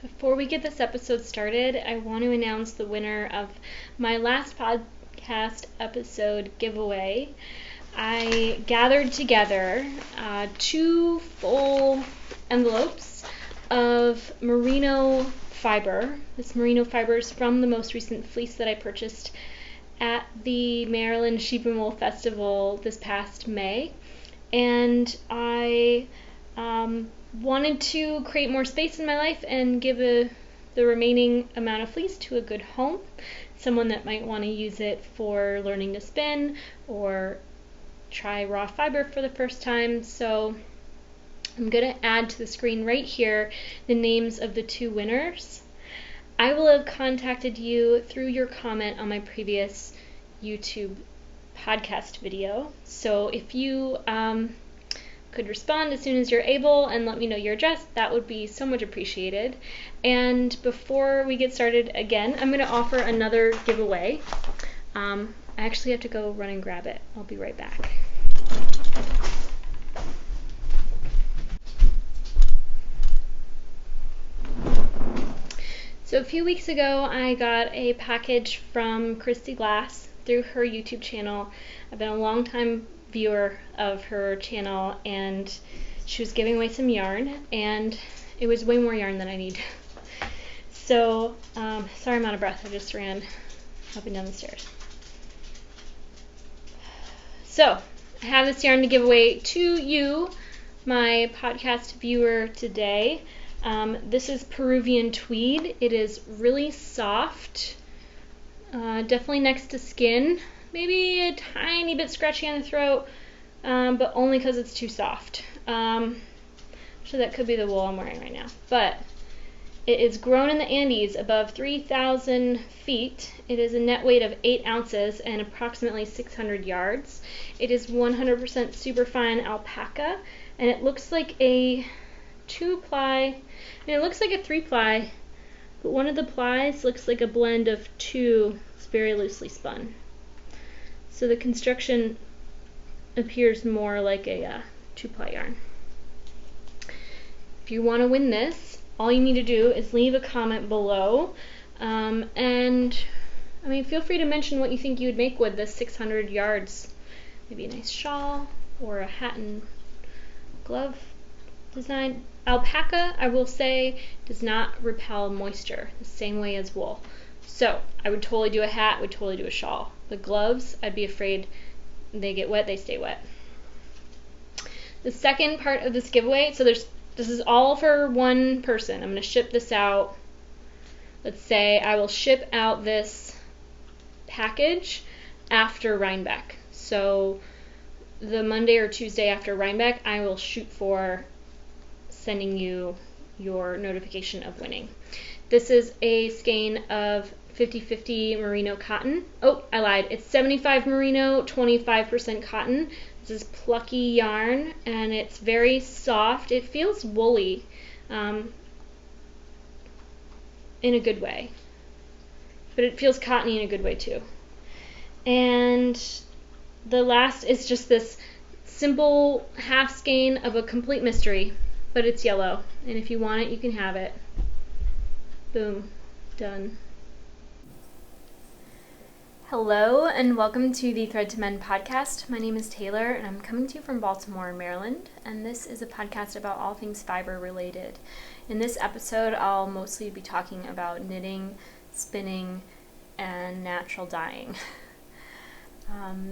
Before we get this episode started, I want to announce the winner of my last podcast episode giveaway. I gathered together 2 full envelopes of merino fiber. This merino fiber is from the most recent fleece that I purchased at the Maryland Sheep and Wool Festival this past May. And I wanted to create more space in my life and give the remaining amount of fleece to a good home. Someone that might want to use it for learning to spin or try raw fiber for the first time. So I'm going to add to the screen right here the names of the 2 winners. I will have contacted you through your comment on my previous YouTube podcast video. So if you could respond as soon as you're able and let me know your address, that would be so much appreciated. And before we get started again, I'm going to offer another giveaway. I actually have to go run and grab it. I'll be right back. So a few weeks ago, I got a package from Christy Glass through her YouTube channel. I've been a long time viewer of her channel, and she was giving away some yarn, and it was way more yarn than I need. So, sorry I'm out of breath. I just ran up and down the stairs. So, I have this yarn to give away to you, my podcast viewer, today. This is Peruvian tweed. It is really soft, definitely next to skin. Maybe a tiny bit scratchy on the throat, but only because it's too soft. So that could be the wool I'm wearing right now. But it is grown in the Andes above 3,000 feet. It is a net weight of 8 ounces and approximately 600 yards. It is 100% superfine alpaca, and it looks like a 2-ply. It looks like a 3-ply, but one of the plies looks like a blend of 2 very loosely spun. So the construction appears more like a 2-ply yarn. If you want to win this, all you need to do is leave a comment below, and feel free to mention what you think you would make with this 600 yards. Maybe a nice shawl or a hat and glove design. Alpaca, I will say, does not repel moisture the same way as wool. So I would totally do a hat, would totally do a shawl. The gloves, I'd be afraid they get wet, they stay wet. The second part of this giveaway, so this is all for one person. I'm going to ship this out. Let's say I will ship out this package after Rhinebeck. So the Monday or Tuesday after Rhinebeck, I will shoot for sending you your notification of winning. This is a skein of 50-50 merino cotton. Oh, I lied. It's 75 merino, 25% cotton. This is plucky yarn, and it's very soft. It feels woolly in a good way, but it feels cottony in a good way too. And the last is just this simple half skein of a complete mystery, but it's yellow, and if you want it, you can have it. Boom. Done. Hello, and welcome to the Thread to Mend podcast. My name is Taylor, and I'm coming to you from Baltimore, Maryland, and this is a podcast about all things fiber related. In this episode, I'll mostly be talking about knitting, spinning, and natural dyeing.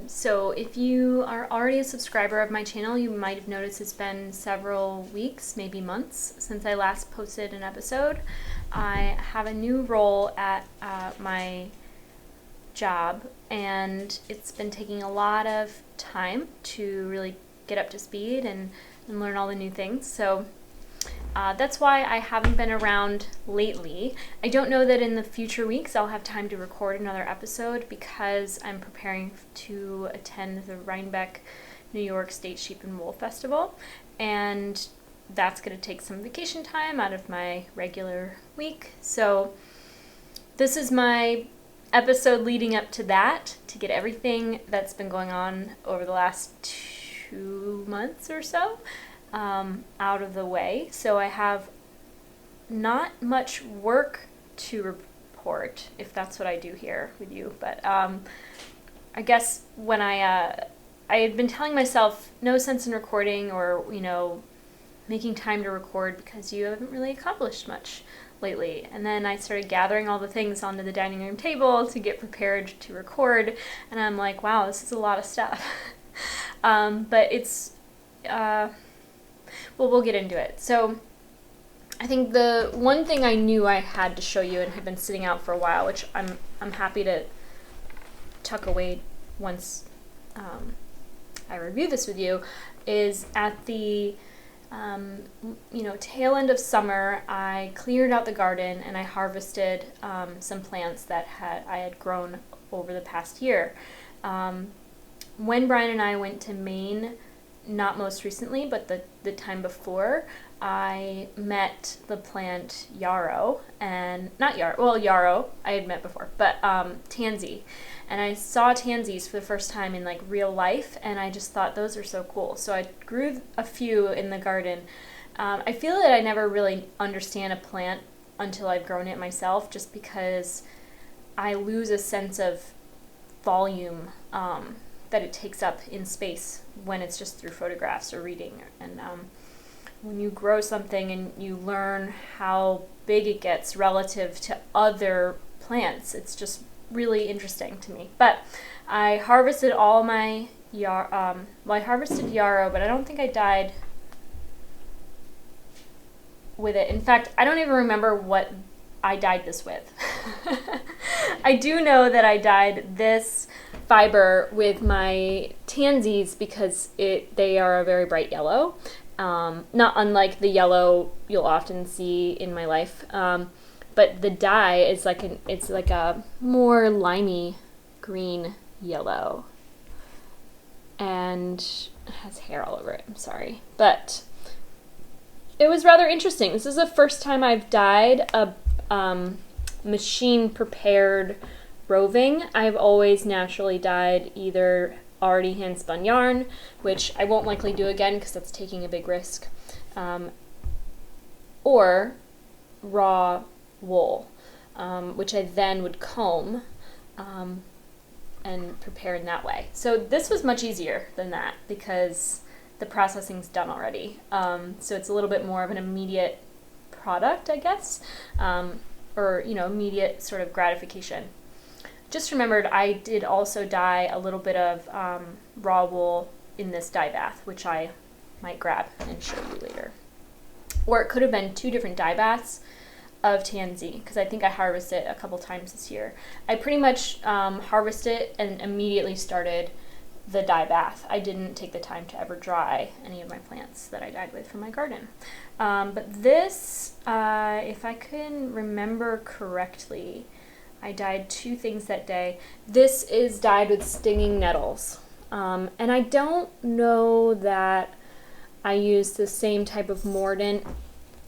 So if you are already a subscriber of my channel, you might have noticed it's been several weeks, maybe months, since I last posted an episode. I have a new role at my job, and it's been taking a lot of time to really get up to speed and learn all the new things. So that's why I haven't been around lately. I don't know that in the future weeks I'll have time to record another episode because I'm preparing to attend the Rhinebeck, New York State Sheep and Wool Festival, and that's going to take some vacation time out of my regular week. So this is my episode leading up to that, to get everything that's been going on over the last 2 months or so out of the way. So I have not much work to report, if that's what I do here with you. But I guess when I had been telling myself no sense in recording or, making time to record because you haven't really accomplished much lately. And then I started gathering all the things onto the dining room table to get prepared to record. And I'm like, wow, this is a lot of stuff. But it's, we'll get into it. So I think the one thing I knew I had to show you and had been sitting out for a while, which I'm happy to tuck away once I review this with you, is at the tail end of summer, I cleared out the garden and I harvested some plants that I had grown over the past year. When Brian and I went to Maine, not most recently, but the time before, I met the plant yarrow, and not yarrow, well, yarrow I had met before, but tansy. And I saw tansies for the first time in like real life, and I just thought those are so cool. So I grew a few in the garden. I feel that I never really understand a plant until I've grown it myself, just because I lose a sense of volume that it takes up in space when it's just through photographs or reading. And when you grow something and you learn how big it gets relative to other plants, it's just really interesting to me. But I harvested all my I harvested yarrow, but I don't think I dyed with it. In fact, I don't even remember what I dyed this with. I do know that I dyed this fiber with my tansies because they are a very bright yellow, not unlike the yellow you'll often see in my life. But the dye is it's like a more limey green yellow, and it has hair all over it. I'm sorry, but it was rather interesting. This is the first time I've dyed a machine prepared roving. I've always naturally dyed either already hand spun yarn, which I won't likely do again because that's taking a big risk, or raw wool, which I then would comb and prepare in that way. So this was much easier than that because the processing's done already. So it's a little bit more of an immediate product, I guess, or immediate sort of gratification. Just remembered I did also dye a little bit of raw wool in this dye bath, which I might grab and show you later. Or it could have been 2 different dye baths of tansy, because I think I harvested it a couple times this year. I pretty much harvested it and immediately started the dye bath. I didn't take the time to ever dry any of my plants that I dyed with from my garden. But this, if I can remember correctly, I dyed 2 things that day. This is dyed with stinging nettles. And I don't know that I used the same type of mordant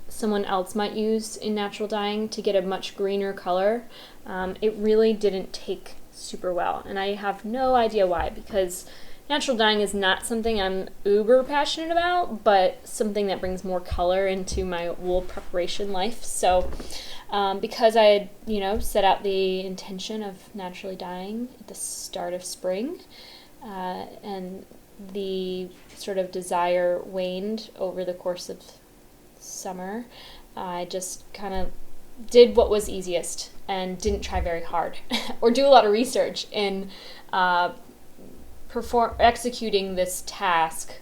someone else might use in natural dyeing to get a much greener color. It really didn't take super well, and I have no idea why, because natural dyeing is not something I'm uber passionate about, but something that brings more color into my wool preparation life. So because I had set out the intention of naturally dyeing at the start of spring, and the sort of desire waned over the course of summer, I just kind of did what was easiest and didn't try very hard or do a lot of research in executing this task,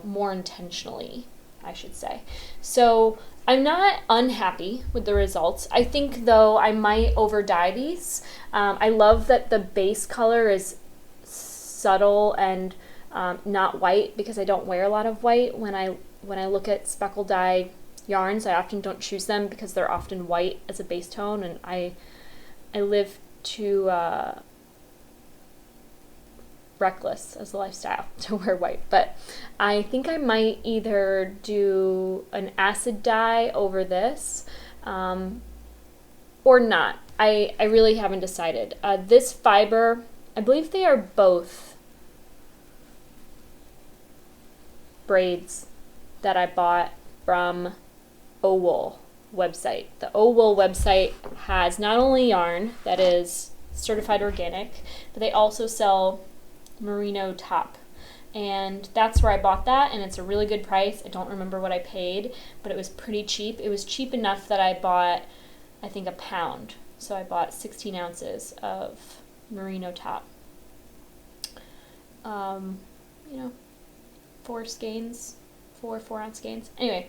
more intentionally, I should say. So I'm not unhappy with the results. I think, though, I might over dye these. I love that the base color is subtle and not white, because I don't wear a lot of white. When I look at speckle dye yarns, I often don't choose them because they're often white as a base tone, and I live too reckless as a lifestyle to wear white. But I think I might either do an acid dye over this or not. I really haven't decided. This fiber, I believe they are both braids that I bought from Wool, website. The O Wool website has not only yarn that is certified organic, but they also sell merino top. And that's where I bought that, and it's a really good price. I don't remember what I paid, but it was pretty cheap. It was cheap enough that I bought, I think, a pound. So I bought 16 ounces of merino top. 4 skeins, 4-ounce skeins. Anyway,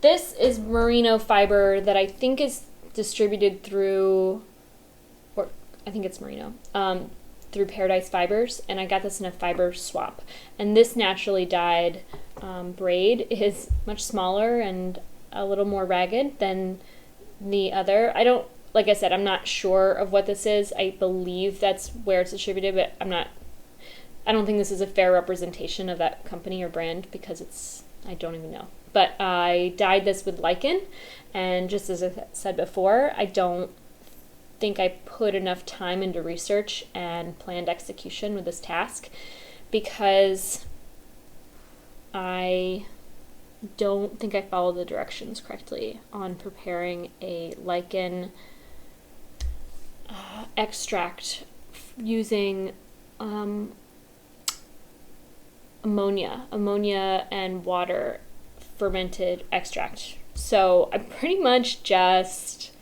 this is merino fiber that I think is distributed through, or I think it's merino, through Paradise Fibers, and I got this in a fiber swap. And this naturally dyed braid is much smaller and a little more ragged than the other. Like I said, I'm not sure of what this is. I believe that's where it's distributed, but I don't think this is a fair representation of that company or brand because I don't even know. But I dyed this with lichen, and just as I said before, I don't think I put enough time into research and planned execution with this task because I don't think I followed the directions correctly on preparing a lichen extract using ammonia and water fermented extract. So I pretty much just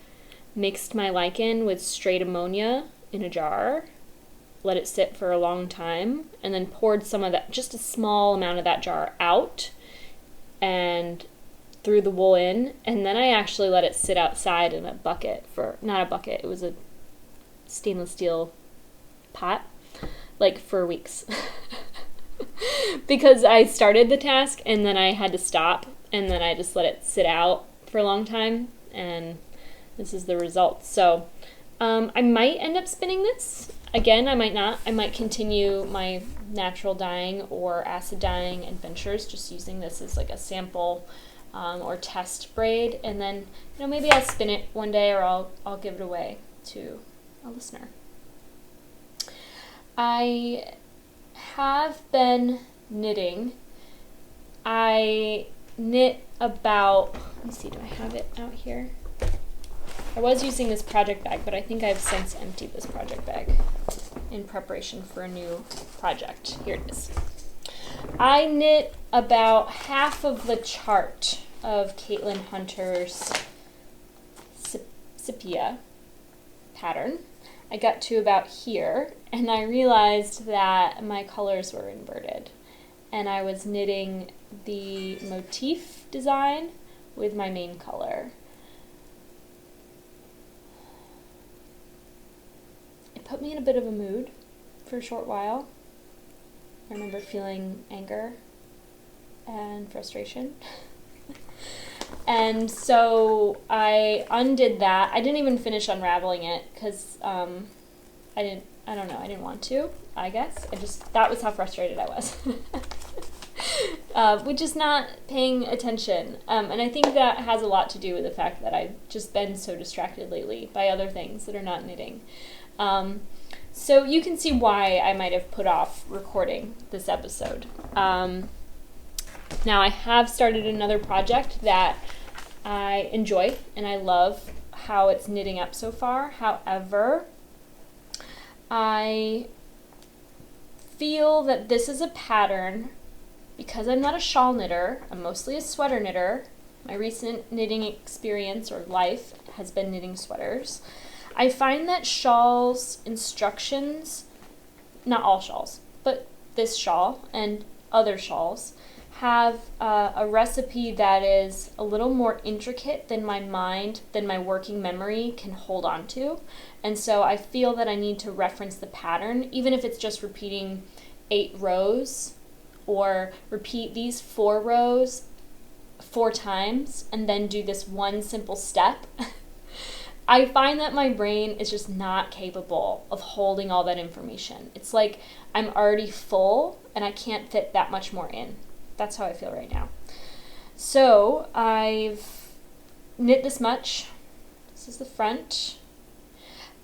mixed my lichen with straight ammonia in a jar, let it sit for a long time, and then poured some of that, just a small amount of that jar out and threw the wool in, and then I actually let it sit outside in a bucket not a bucket, it was a stainless steel pot, for weeks. Because I started the task and then I had to stop, and then I just let it sit out for a long time, and this is the result. So I might end up spinning this. Again, I might not. I might continue my natural dyeing or acid dyeing adventures, just using this as like a sample or test braid, and then maybe I'll spin it one day, or I'll give it away to a listener. I have been knitting. I knit about, let me see, do I have it out here? I was using this project bag, but I think I've since emptied this project bag in preparation for a new project. Here it is. I knit about half of the chart of Caitlin Hunter's sepia pattern. I got to about here, and I realized that my colors were inverted, and I was knitting the motif design with my main color. It put me in a bit of a mood for a short while. I remember feeling anger and frustration. And so I undid that. I didn't even finish unraveling it because I didn't want to, I guess. That was how frustrated I was. With just not paying attention. And I think that has a lot to do with the fact that I've just been so distracted lately by other things that are not knitting. So you can see why I might have put off recording this episode. Now I have started another project that I enjoy, and I love how it's knitting up so far. However, I feel that this is a pattern, because I'm not a shawl knitter, I'm mostly a sweater knitter. My recent knitting experience or life has been knitting sweaters. I find that shawls instructions, not all shawls, but this shawl and other shawls, have a recipe that is a little more intricate than my working memory can hold on to. And so I feel that I need to reference the pattern, even if it's just repeating 8 rows, or repeat these 4 rows 4 times and then do this one simple step. I find that my brain is just not capable of holding all that information. It's like I'm already full and I can't fit that much more in. That's how I feel right now. So I've knit this much. This is the front.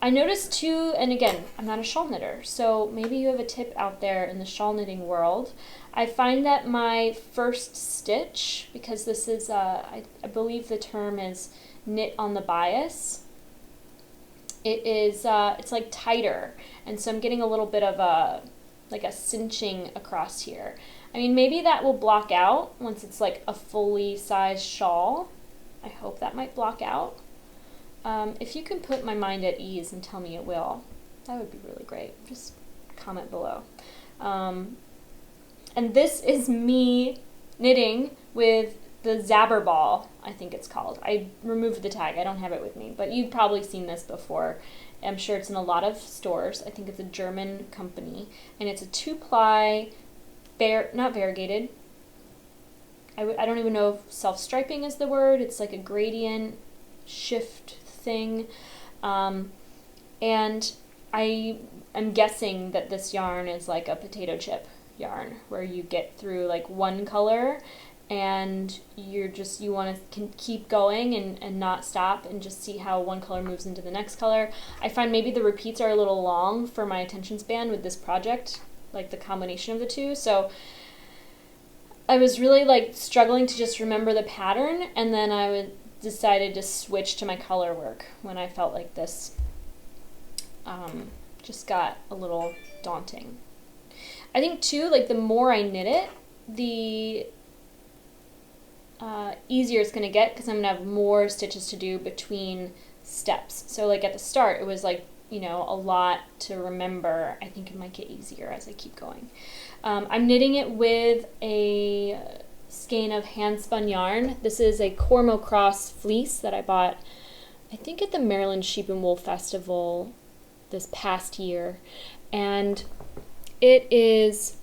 I noticed too, and again, I'm not a shawl knitter, so maybe you have a tip out there in the shawl knitting world. I find that my first stitch, because this is, I believe the term is knit on the bias, it's like tighter, and so I'm getting a little bit of a cinching across here. I mean, maybe that will block out once it's like a fully sized shawl. I hope that might block out. If you can put my mind at ease and tell me it will, that would be really great. Just comment below. And this is me knitting with the Zabber ball, I think it's called. I removed the tag, I don't have it with me, but you've probably seen this before. I'm sure it's in a lot of stores. I think it's a German company, and it's a 2-ply, not variegated. I don't even know if self-striping is the word. It's like a gradient shift thing. And I am guessing that this yarn is like a potato chip yarn, where you get through like one color and you want to keep going and not stop and just see how one color moves into the next color. I find maybe the repeats are a little long for my attention span with this project, like the combination of the two. So I was really like struggling to just remember the pattern, and then I decided to switch to my color work when I felt like this just got a little daunting. I think too, like the more I knit it, the easier it's going to get, because I'm going to have more stitches to do between steps. So like at the start it was like, you know, a lot to remember. I think it might get easier as I keep going. I'm knitting it with a skein of hand spun yarn. This is a Cormo Cross fleece that I bought, I think at the Maryland Sheep and Wool Festival this past year, and it is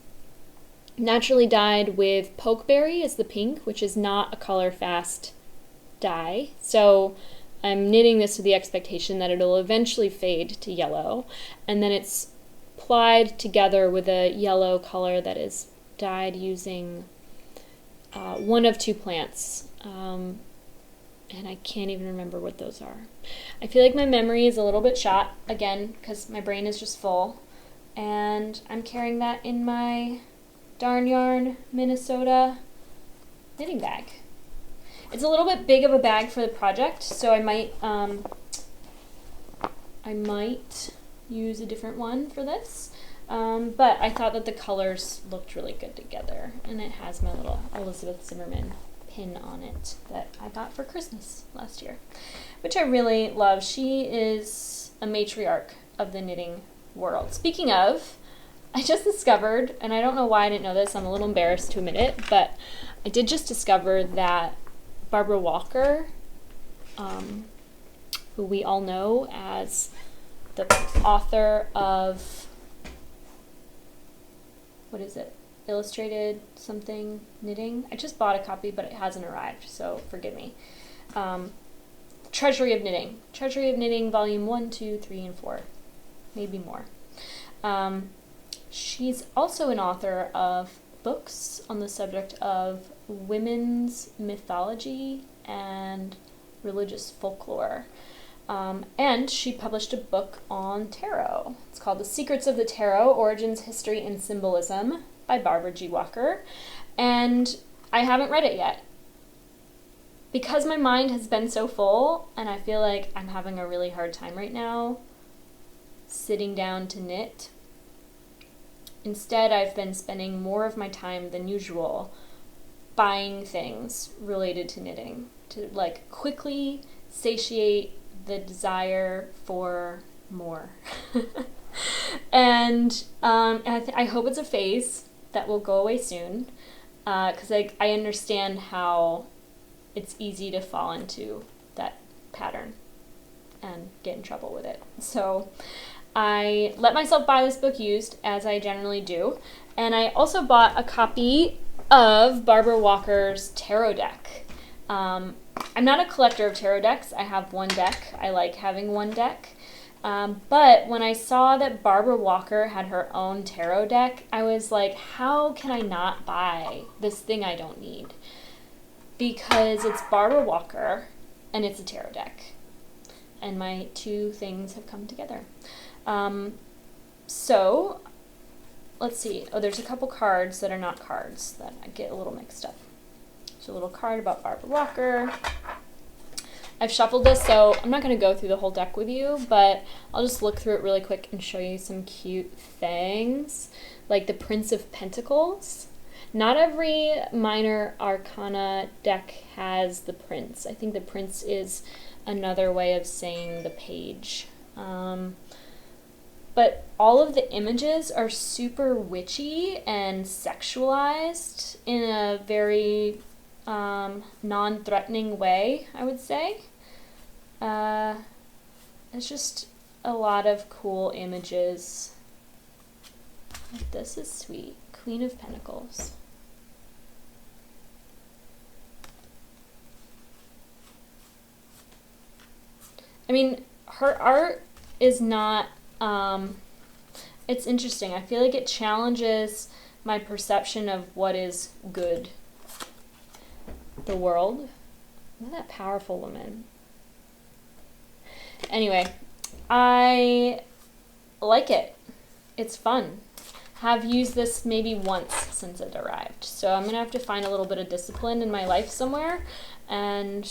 naturally dyed with pokeberry as the pink, which is not a color fast dye. So I'm knitting this with the expectation that it'll eventually fade to yellow, and then it's plied together with a yellow color that is dyed using one of two plants, and I can't even remember what those are. I feel like my memory is a little bit shot, again, because my brain is just full, and I'm carrying that in my Darn Yarn Minnesota knitting bag. It's a little bit big of a bag for the project, so I might use a different one for this, but I thought that the colors looked really good together, and it has my little Elizabeth Zimmerman pin on it that I got for Christmas last year, which I really love. She is a matriarch of the knitting world. Speaking of, I just discovered, and I don't know why I didn't know this, I'm a little embarrassed to admit it, but I did just discover that Barbara Walker, who we all know as the author of, what is it, Illustrated something knitting? I just bought a copy, but it hasn't arrived, so forgive me. Treasury of Knitting, volume 1, 2, 3, and 4, maybe more. She's also an author of books on the subject of women's mythology and religious folklore. And she published a book on tarot. It's called The Secrets of the Tarot, Origins, History, and Symbolism by Barbara G. Walker. And I haven't read it yet, because my mind has been so full, and I feel like I'm having a really hard time right now sitting down to knit. Instead, I've been spending more of my time than usual buying things related to knitting to like quickly satiate the desire for more. And I hope it's a phase that will go away soon, because I understand how it's easy to fall into that pattern and get in trouble with it. So I let myself buy this book used, as I generally do, and I also bought a copy of Barbara Walker's tarot deck. I'm not a collector of tarot decks. I have one deck. I like having one deck. But when I saw that Barbara Walker had her own tarot deck, I was like, how can I not buy this thing I don't need? Because it's Barbara Walker and it's a tarot deck. And my two things have come together. So let's see. Oh, there's a couple cards that are not cards that I get a little mixed up. There's a little card about Barbara Walker. I've shuffled this, so I'm not going to go through the whole deck with you, but I'll just look through it really quick and show you some cute things, like the Prince of Pentacles. Not every minor arcana deck has the Prince. I think the Prince is another way of saying the page. But all of the images are super witchy and sexualized in a very non-threatening way, I would say. It's just a lot of cool images. This is sweet. Queen of Pentacles. I mean, her art is not, it's interesting. I feel like it challenges my perception of what is good. The world. Look at that powerful woman. Anyway, I like it. It's fun. Have used this maybe once since it arrived. So I'm going to have to find a little bit of discipline in my life somewhere and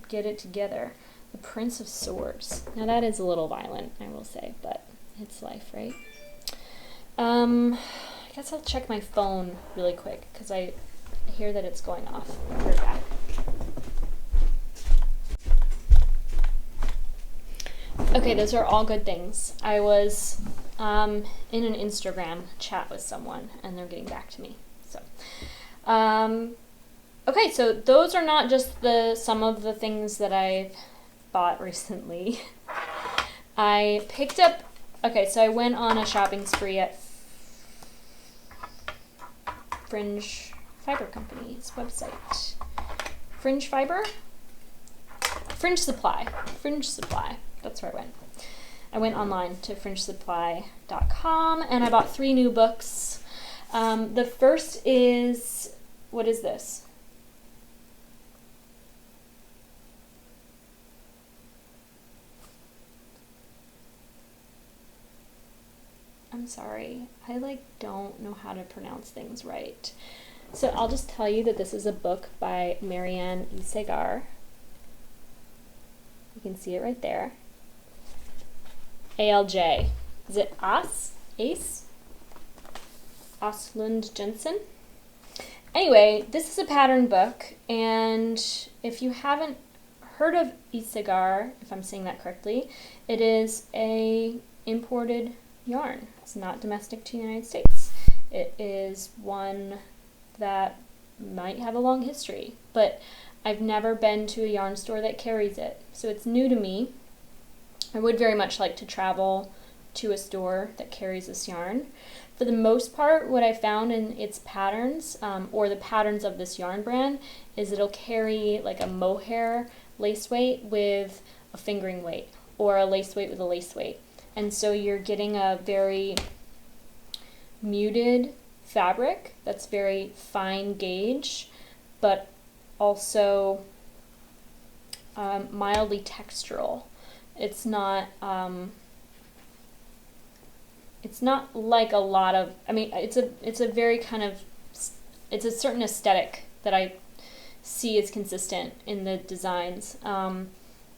get it together. The Prince of Swords. Now that is a little violent, I will say, but it's life, right? I guess I'll check my phone really quick because I hear that it's going off. We're back. Okay, those are all good things. I was in an Instagram chat with someone, and they're getting back to me. So, okay, so those are not just some of the things that I've bought recently. I picked up. Okay, so I went on a shopping spree at Fringe Fiber Company's website. Fringe Fiber? Fringe Supply. Fringe Supply. That's where I went. I went online to fringesupply.com and I bought 3 new books. The first is, what is this? I'm sorry. I don't know how to pronounce things right. So I'll just tell you that this is a book by Marianne Isegar. You can see it right there. ALJ. Is it Ace? Aslund Jensen? Anyway, this is a pattern book, and if you haven't heard of Isegar, if I'm saying that correctly, it is a imported yarn. It's not domestic to the United States. It is one that might have a long history, but I've never been to a yarn store that carries it, so it's new to me. I would very much like to travel to a store that carries this yarn. For the most part, what I found in its patterns, or the patterns of this yarn brand, is it'll carry like a mohair lace weight with a fingering weight, or a lace weight with a lace weight. And so you're getting a very muted fabric that's very fine gauge, but also mildly textural. It's not like a lot of, I mean, it's a very kind of, it's a certain aesthetic that I see is consistent in the designs,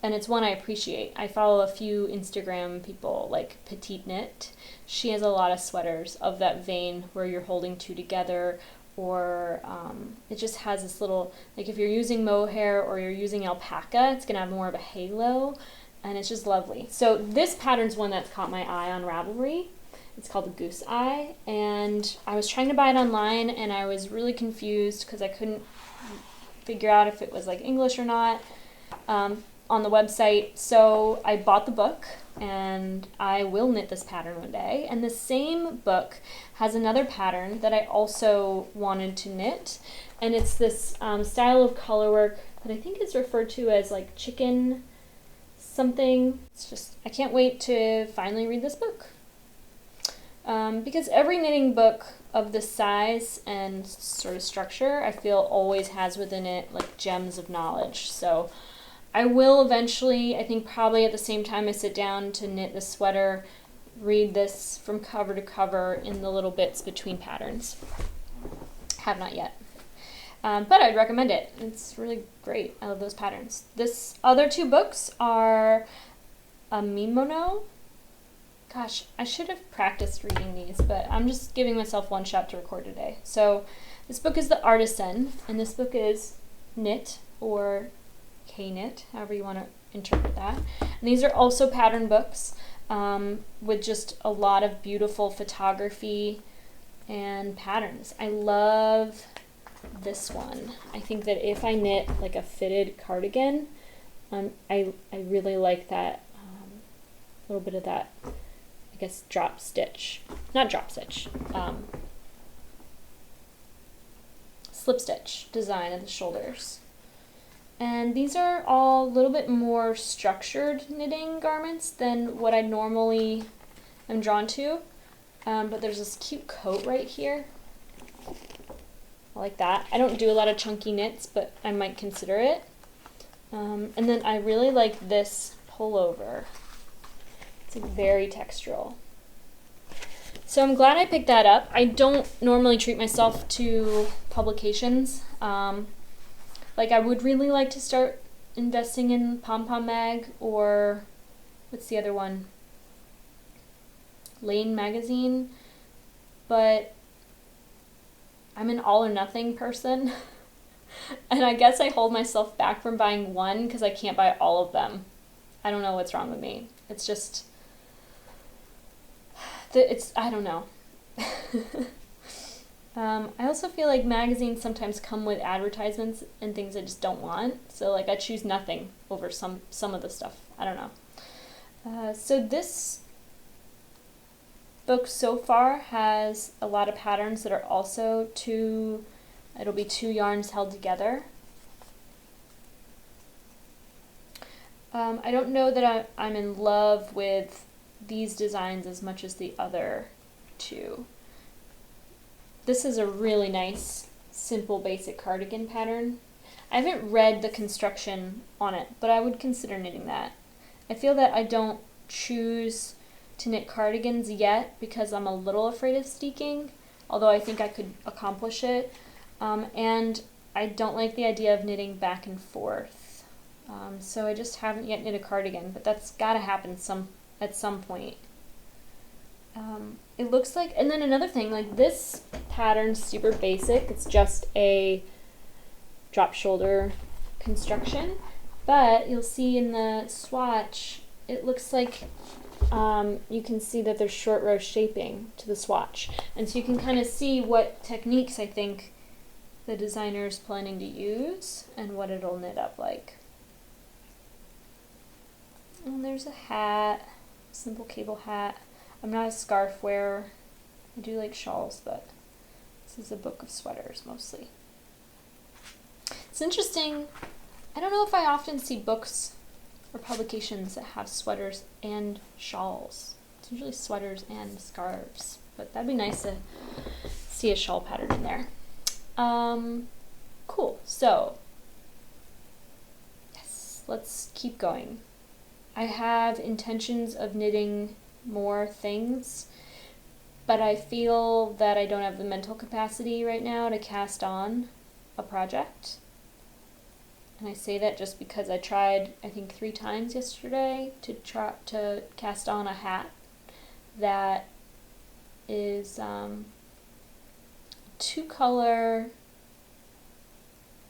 and it's one I appreciate. I follow a few Instagram people like Petite Knit. She has a lot of sweaters of that vein where you're holding 2 together, or it just has this little, like if you're using mohair or you're using alpaca, it's gonna have more of a halo, and it's just lovely. So this pattern's one that's caught my eye on Ravelry. It's called the Goose Eye, and I was trying to buy it online, and I was really confused because I couldn't figure out if it was like English or not on the website. So I bought the book, and I will knit this pattern one day. And the same book has another pattern that I also wanted to knit, and it's this style of color work that I think is referred to as like chicken something. It's just, I can't wait to finally read this book. Because every knitting book of this size and sort of structure, I feel always has within it like gems of knowledge. So I will eventually, I think probably at the same time I sit down to knit the sweater, read this from cover to cover in the little bits between patterns. Have not yet. But I'd recommend it. It's really great. I love those patterns. This other two books are a Mimono. Gosh, I should have practiced reading these, but I'm just giving myself one shot to record today. So this book is The Artisan, and this book is Knit, or K-Knit, however you want to interpret that. And these are also pattern books with just a lot of beautiful photography and patterns. I love this one. I think that if I knit like a fitted cardigan, I really like that little bit of that, I guess, slip stitch design at the shoulders. And these are all a little bit more structured knitting garments than what I normally am drawn to. But there's this cute coat right here. I like that. I don't do a lot of chunky knits, but I might consider it. And then I really like this pullover. It's very textural. So I'm glad I picked that up. I don't normally treat myself to publications. Like, I would really like to start investing in Pom Pom Mag, or what's the other one? Lane Magazine. But I'm an all or nothing person. And I guess I hold myself back from buying one because I can't buy all of them. I don't know what's wrong with me. It's just, I don't know. I also feel like magazines sometimes come with advertisements and things I just don't want. So like I choose nothing over some of the stuff. I don't know. So this book so far has a lot of patterns that are also it'll be two yarns held together. I don't know that I'm in love with these designs as much as the other two. This is a really nice, simple, basic cardigan pattern. I haven't read the construction on it, but I would consider knitting that. I feel that I don't choose to knit cardigans yet because I'm a little afraid of steeking, although I think I could accomplish it. And I don't like the idea of knitting back and forth. So I just haven't yet knit a cardigan, but that's got to happen at some point. It looks like, and then another thing, like this pattern's super basic. It's just a drop shoulder construction, but you'll see in the swatch, it looks like you can see that there's short row shaping to the swatch. And so you can kind of see what techniques I think the designer is planning to use and what it'll knit up like. And there's a hat, simple cable hat. I'm not a scarf wearer. I do like shawls, but this is a book of sweaters mostly. It's interesting. I don't know if I often see books or publications that have sweaters and shawls. It's usually sweaters and scarves, but that'd be nice to see a shawl pattern in there. Cool. So, yes, let's keep going. I have intentions of knitting more things, but I feel that I don't have the mental capacity right now to cast on a project. And I say that just because I tried, I think 3 times yesterday to cast on a hat that is 2-color,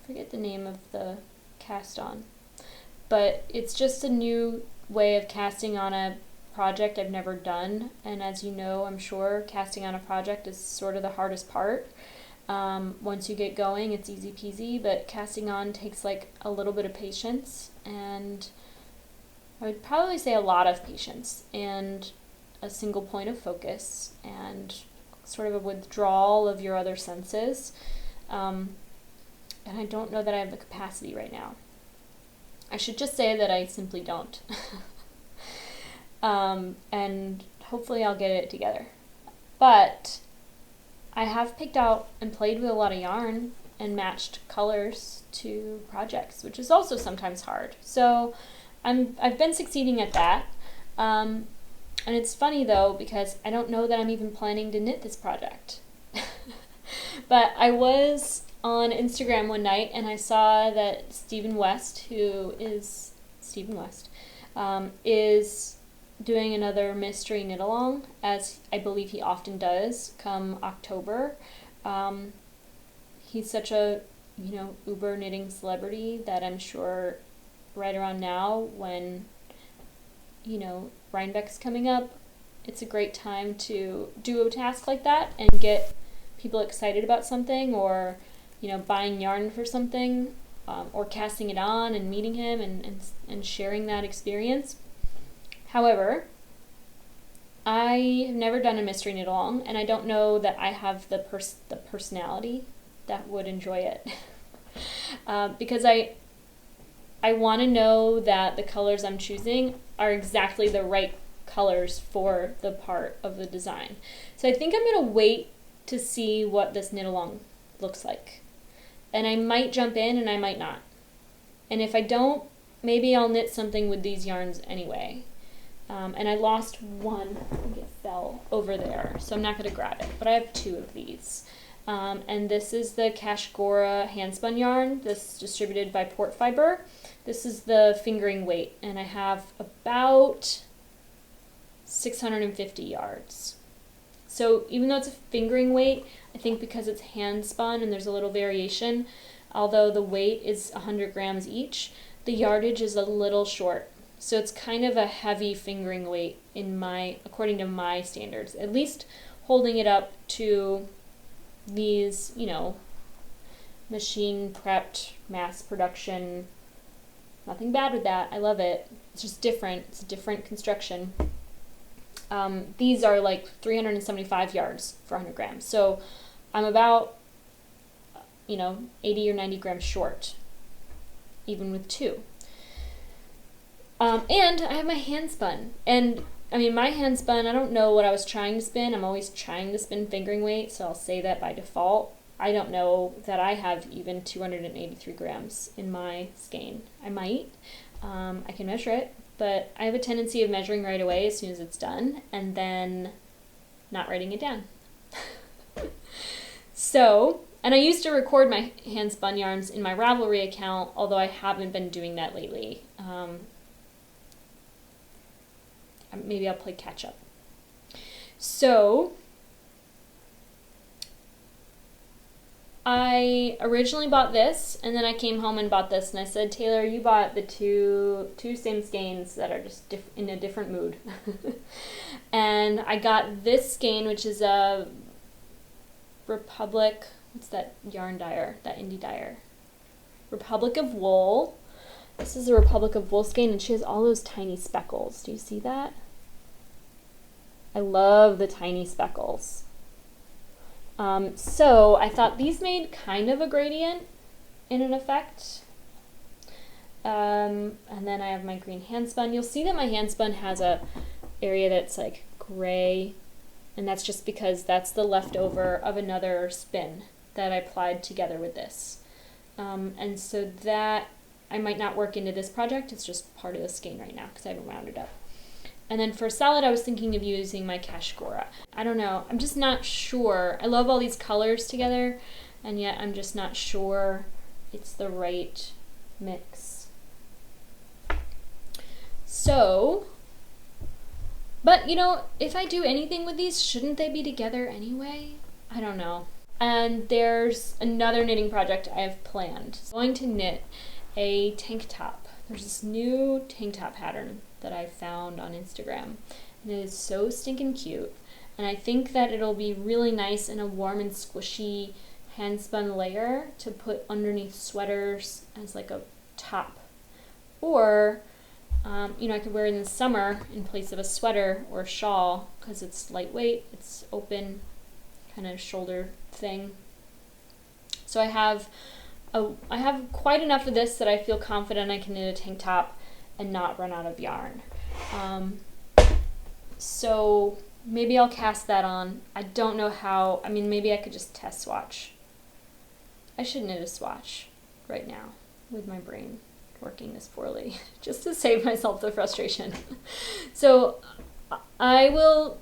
I forget the name of the cast on, but it's just a new way of casting on a project I've never done. And as you know, I'm sure casting on a project is sort of the hardest part. Once you get going, it's easy peasy, but casting on takes like a little bit of patience, and I would probably say a lot of patience and a single point of focus and sort of a withdrawal of your other senses. And I don't know that I have the capacity right now. I should just say that I simply don't. And hopefully I'll get it together. But I have picked out and played with a lot of yarn and matched colors to projects, which is also sometimes hard. So I've been succeeding at that. And it's funny though, because I don't know that I'm even planning to knit this project. But I was on Instagram one night and I saw that Stephen West, is doing another mystery knit along, as I believe he often does come October. He's such a, uber knitting celebrity that I'm sure right around now when, Rhinebeck's coming up, it's a great time to do a task like that and get people excited about something, or, buying yarn for something, or casting it on and meeting him and sharing that experience. However, I have never done a mystery knit along, and I don't know that I have the personality that would enjoy it. Because I want to know that the colors I'm choosing are exactly the right colors for the part of the design. So I think I'm going to wait to see what this knit along looks like. And I might jump in and I might not. And if I don't, maybe I'll knit something with these yarns anyway. And I lost one, I think it fell over there, so I'm not going to grab it, but I have 2 of these. And this is the Kashgora handspun yarn. This is distributed by Port Fiber. This is the fingering weight, and I have about 650 yards. So even though it's a fingering weight, I think because it's hand spun and there's a little variation, although the weight is 100 grams each, the yardage is a little short. So it's kind of a heavy fingering weight according to my standards, at least holding it up to these, machine prepped mass production. Nothing bad with that. I love it. It's just different. It's a different construction. These are like 375 yards for 100 grams. So I'm about, 80 or 90 grams short, even with 2. And I have my hand spun. And my hand spun, I don't know what I was trying to spin. I'm always trying to spin fingering weight, so I'll say that by default. I don't know that I have even 283 grams in my skein. I might. I can measure it, but I have a tendency of measuring right away as soon as it's done, and then not writing it down. So, and I used to record my hand spun yarns in my Ravelry account, although I haven't been doing that lately. Maybe I'll play catch up. So, I originally bought this, and then I came home and bought this, and I said, Taylor, you bought the two same skeins that are just in a different mood. And I got this skein, which is a Republic, what's that yarn dyer, that indie dyer? Republic of Wool. This is a Republic of Wool skein, and she has all those tiny speckles. Do you see that? I love the tiny speckles. So I thought these made kind of a gradient in an effect. And then I have my green handspun. You'll see that my handspun has a area that's like gray, and that's just because that's the leftover of another spin that I applied together with this. And so that I might not work into this project. It's just part of the skein right now because I haven't wound it up. And then for salad, I was thinking of using my Kashgora. I don't know. I'm just not sure. I love all these colors together, and yet I'm just not sure it's the right mix. So, but if I do anything with these, shouldn't they be together anyway? I don't know. And there's another knitting project I have planned. I'm going to knit a tank top. There's this new tank top pattern that I found on Instagram, and it is so stinking cute, and I think that it'll be really nice in a warm and squishy handspun layer to put underneath sweaters as like a top, or I could wear it in the summer in place of a sweater or a shawl because it's lightweight, it's open kind of shoulder thing. So I have quite enough of this that I feel confident I can knit a tank top and not run out of yarn. So maybe I'll cast that on. I don't know how. Maybe I could just test swatch. I should knit a swatch right now with my brain working this poorly just to save myself the frustration. So I will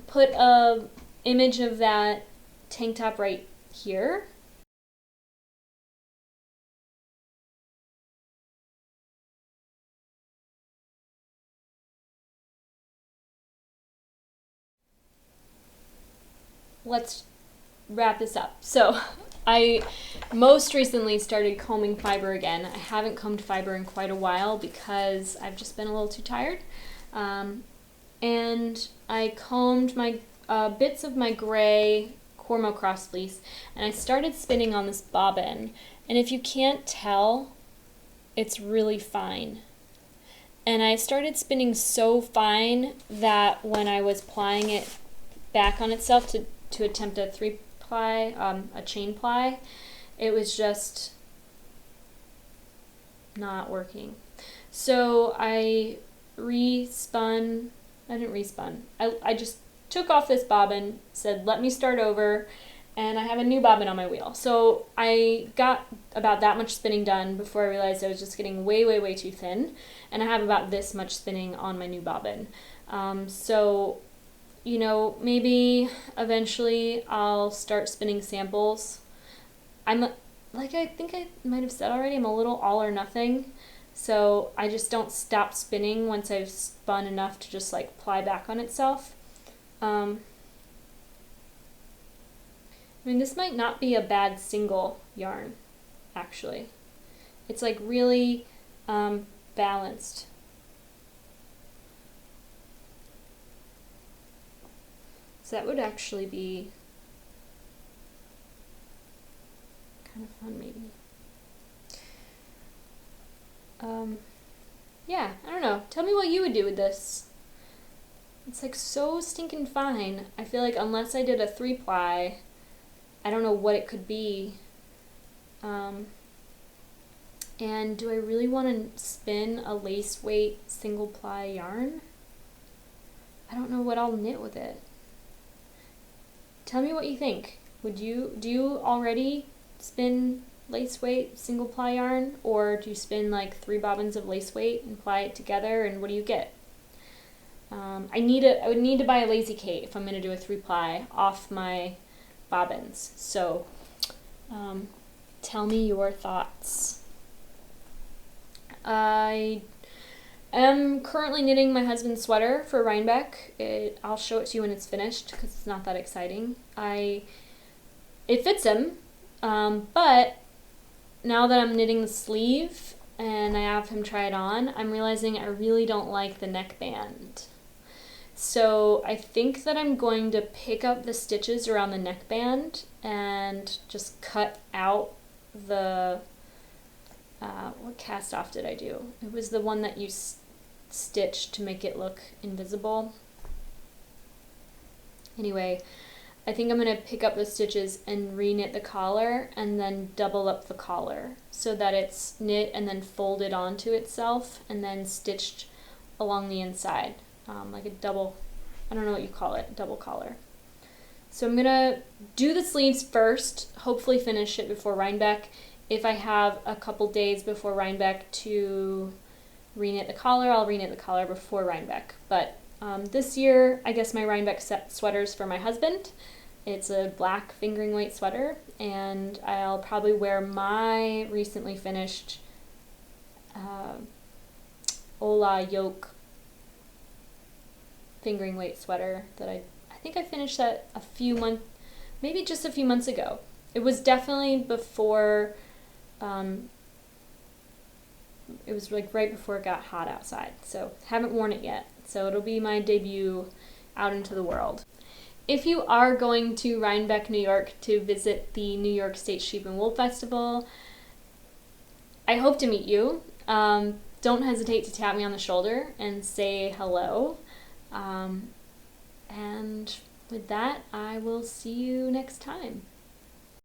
put a image of that tank top right here. Let's wrap this up. So I most recently started combing fiber again. I haven't combed fiber in quite a while because I've just been a little too tired. And I combed my bits of my gray Cormo cross fleece, and I started spinning on this bobbin. And if you can't tell, it's really fine. And I started spinning so fine that when I was plying it back on itself to attempt a 3-ply, a chain ply, it was just not working. So I didn't respun. I just took off this bobbin, said let me start over, and I have a new bobbin on my wheel. So I got about that much spinning done before I realized I was just getting way, way, way too thin, and I have about this much spinning on my new bobbin. So, you know, maybe eventually I'll start spinning samples. I think I might have said already, I'm a little all or nothing. So I just don't stop spinning once I've spun enough to just like ply back on itself. I mean, this might not be a bad single yarn, actually. It's like really balanced. So that would actually be kind of fun, maybe. Yeah, I don't know. Tell me what you would do with this. It's like so stinking fine. I feel like unless I did a 3-ply, I don't know what it could be. And do I really want to spin a lace weight single ply yarn? I don't know what I'll knit with it. Tell me what you think. Do you already spin lace weight single ply yarn, or do you spin like 3 bobbins of lace weight and ply it together, and what do you get? I would need to buy a Lazy Kate if I'm going to do a 3-ply off my bobbins. So tell me your thoughts. I am currently knitting my husband's sweater for Rhinebeck. I'll show it to you when it's finished because it's not that exciting. It fits him, but now that I'm knitting the sleeve and I have him try it on, I'm realizing I really don't like the neckband. So I think that I'm going to pick up the stitches around the neckband and just cut out the, what cast off did I do? It was the one that you stitched to make it look invisible. Anyway, I think I'm going to pick up the stitches and re-knit the collar and then double up the collar so that it's knit and then folded onto itself and then stitched along the inside, like a double, I don't know what you call it, double collar. So I'm going to do the sleeves first, hopefully finish it before Rhinebeck. If I have a couple days before Rhinebeck to re-knit the collar, I'll re-knit the collar before Rhinebeck. But this year, I guess my Rhinebeck sweater's for my husband. It's a black fingering weight sweater, and I'll probably wear my recently finished Ola yoke fingering weight sweater that I think I finished that maybe just a few months ago. It was definitely before, it was like right before it got hot outside, so haven't worn it yet. So it'll be my debut out into the world. If you are going to Rhinebeck, New York to visit the New York State Sheep and Wool Festival, I hope to meet you. Don't hesitate to tap me on the shoulder and say hello. And with that, I will see you next time.